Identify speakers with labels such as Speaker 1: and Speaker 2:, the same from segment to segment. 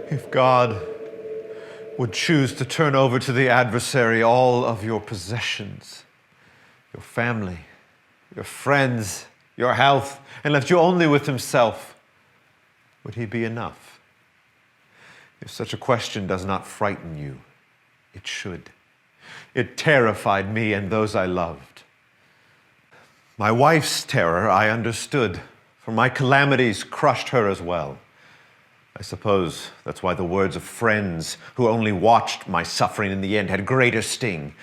Speaker 1: If God would choose to turn over to the adversary all of your possessions, your family, your friends, your health, and left you only with himself, would he be enough? If such a question does not frighten you, it should. It terrified me and those I loved. My wife's terror I understood, for my calamities crushed her as well. I suppose that's why the words of friends who only watched my suffering in the end had greater sting.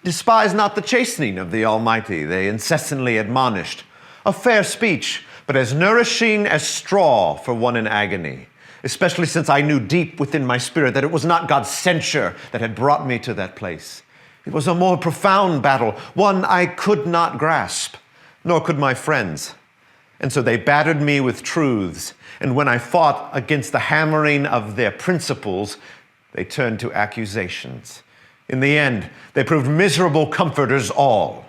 Speaker 1: Despise not the chastening of the Almighty, they incessantly admonished. A fair speech, but as nourishing as straw for one in agony, especially since I knew deep within my spirit that it was not God's censure that had brought me to that place. It was a more profound battle, one I could not grasp, nor could my friends. And so they battered me with truths, and when I fought against the hammering of their principles, they turned to accusations. In the end, they proved miserable comforters all.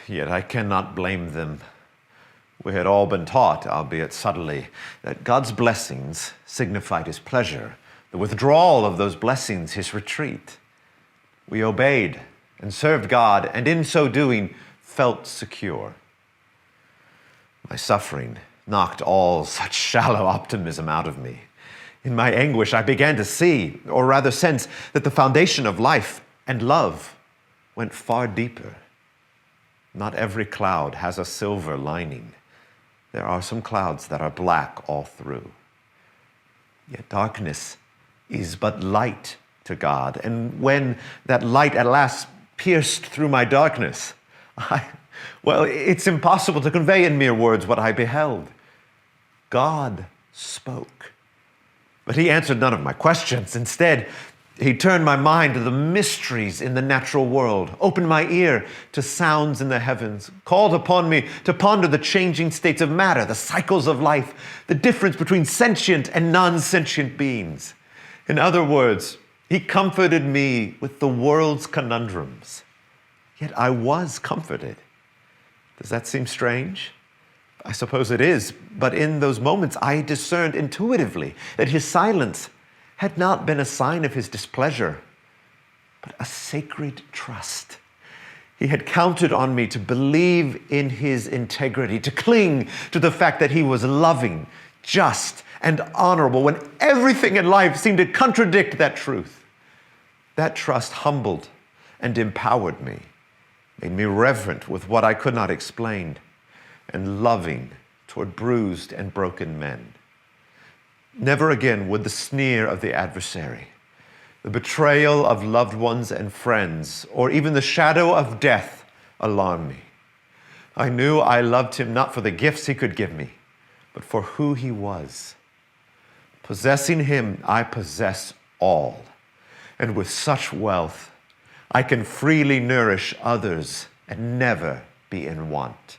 Speaker 1: Yet I cannot blame them. We had all been taught, albeit subtly, that God's blessings signified his pleasure, the withdrawal of those blessings his retreat. We obeyed and served God, and in so doing, felt secure. My suffering knocked all such shallow optimism out of me. In my anguish, I began to see, or rather sense, that the foundation of life and love went far deeper. Not every cloud has a silver lining. There are some clouds that are black all through. Yet darkness is but light to God. And when that light at last pierced through my darkness, it's impossible to convey in mere words what I beheld. God spoke. But he answered none of my questions. Instead, he turned my mind to the mysteries in the natural world, opened my ear to sounds in the heavens, called upon me to ponder the changing states of matter, the cycles of life, the difference between sentient and non-sentient beings. In other words, he comforted me with the world's conundrums. Yet I was comforted. Does that seem strange? I suppose it is, but in those moments I discerned intuitively that his silence had not been a sign of his displeasure, but a sacred trust. He had counted on me to believe in his integrity, to cling to the fact that he was loving, just, and honorable when everything in life seemed to contradict that truth. That trust humbled and empowered me, made me reverent with what I could not explain, and loving toward bruised and broken men. Never again would the sneer of the adversary, the betrayal of loved ones and friends, or even the shadow of death alarm me. I knew I loved him not for the gifts he could give me, but for who he was. Possessing him, I possess all. And with such wealth, I can freely nourish others and never be in want.